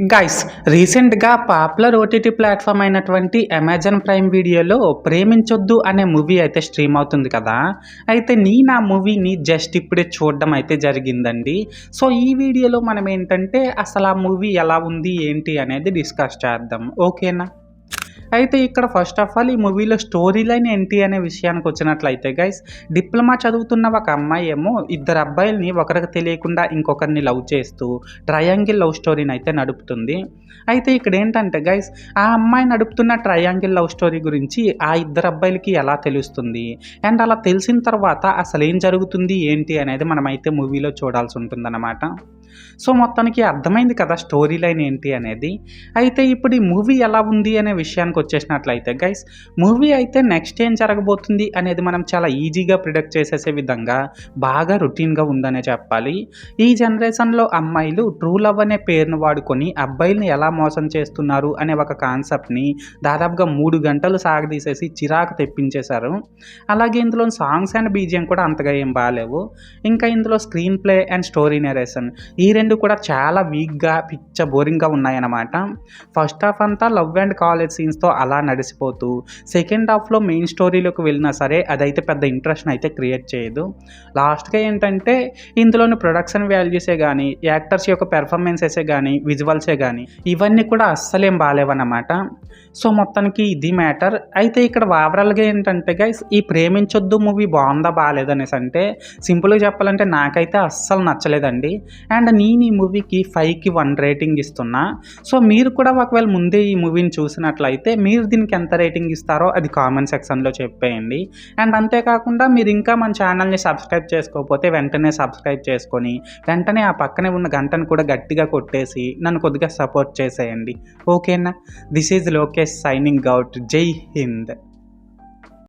Guys రీసెంట్‌గా popular OTT platform అయినటువంటి Amazon prime వీడియోలో 'ప్రేమించొద్దు' అనే మూవీ అయితే స్ట్రీమ్ అవుతుంది కదా! అయితే నేను ఆ మూవీని జస్ట్ ఇప్పుడే చూడడం అయితే జరిగిందండి. సో, ఈ వీడియోలో మనం ఏంటంటే అసలు ఆ మూవీ ఎలా ఉంది, ఏంటి అనేది డిస్కస్ చేద్దాం. ఓకేనా? అయితే ఇక్కడ ఫస్ట్ ఆఫ్ ఆల్ ఈ మూవీలో స్టోరీ లైన్ ఏంటి అనే విషయానికి వచ్చినట్లయితే గైస్, డిప్లొమా చదువుతున్న ఒక అమ్మాయి ఏమో ఇద్దరు అబ్బాయిల్ని ఒకరికి తెలియకుండా ఇంకొకరిని లవ్ చేస్తూ ట్రయాంగిల్ లవ్ స్టోరీని అయితే నడుపుతుంది. అయితే ఇక్కడ ఏంటంటే గైస్, ఆ అమ్మాయి నడుపుతున్న ట్రయాంగిల్ లవ్ స్టోరీ గురించి ఆ ఇద్దరు అబ్బాయిలకి ఎలా తెలుస్తుంది, అండ్ అలా తెలిసిన తర్వాత అసలు ఏం జరుగుతుంది ఏంటి అనేది మనమైతే మూవీలో చూడాల్సి ఉంటుందన్నమాట. సో మొత్తానికి అర్థమైంది కదా స్టోరీ లైన్ ఏంటి అనేది. అయితే ఇప్పుడు ఈ మూవీ ఎలా ఉంది అనే విషయానికి వచ్చేసినట్లయితే గైస్, మూవీ అయితే నెక్స్ట్ ఏం జరగబోతుంది అనేది మనం చాలా ఈజీగా ప్రిడిక్ట్ చేసేసే విధంగా బాగా రొటీన్గా ఉందనే చెప్పాలి. ఈ జనరేషన్లో అమ్మాయిలు ట్రూ లవ్ అనే పేరును వాడుకొని అబ్బాయిల్ని ఎలా మోసం చేస్తున్నారు అనే ఒక కాన్సెప్ట్ని దాదాపుగా 3 గంటలు సాగదీసేసి చిరాకు తెప్పించేశారు. అలాగే ఇందులో సాంగ్స్ అండ్ బీజిఎం కూడా అంతగా ఏం బాగాలేవు. ఇంకా ఇందులో screen play and story narration ఈ రెండు కూడా చాలా వీక్గా బోరింగ్గా ఉన్నాయన్నమాట. ఫస్ట్ హాఫ్ అంతా లవ్ అండ్ కాలేజ్ సీన్స్తో అలా నడిచిపోతూ సెకండ్ హాఫ్లో మెయిన్ స్టోరీలోకి వెళ్ళినా సరే అదైతే పెద్ద ఇంట్రెస్ట్ అయితే క్రియేట్ చేయదు. లాస్ట్గా ఏంటంటే ఇందులోని ప్రొడక్షన్ వాల్యూసే కానీ, యాక్టర్స్ యొక్క పెర్ఫార్మెన్సెసే కానీ, విజువల్సే కానీ ఇవన్నీ కూడా అస్సలేం బాగాలేవన్నమాట. సో మొత్తానికి ఇది మ్యాటర్. అయితే ఇక్కడ ఓవరాల్గా ఏంటంటే గైస్, ఈ 'ప్రేమించొద్దు' మూవీ బాగుందా బాగాలేదనేసి అంటే సింపుల్గా చెప్పాలంటే నాకైతే అస్సలు నచ్చలేదండి. అండ్ నేను ఈ మూవీకి 5కి 1 రేటింగ్ ఇస్తున్నా. సో మీరు కూడా ఒకవేళ ముందే ఈ మూవీని చూసినట్లయితే మీరు దీనికి ఎంత రేటింగ్ ఇస్తారో అది కామెంట్ సెక్షన్లో చెప్పేయండి. అండ్ అంతేకాకుండా మీరు ఇంకా మన ఛానల్ని సబ్స్క్రైబ్ చేసుకోకపోతే వెంటనే సబ్స్క్రైబ్ చేసుకొని వెంటనే ఆ పక్కనే ఉన్న గంటను కూడా గట్టిగా కొట్టేసి నన్ను కొద్దిగా సపోర్ట్ చేసేయండి. ఓకేనా? This is Lokesh signing out. జై హింద్.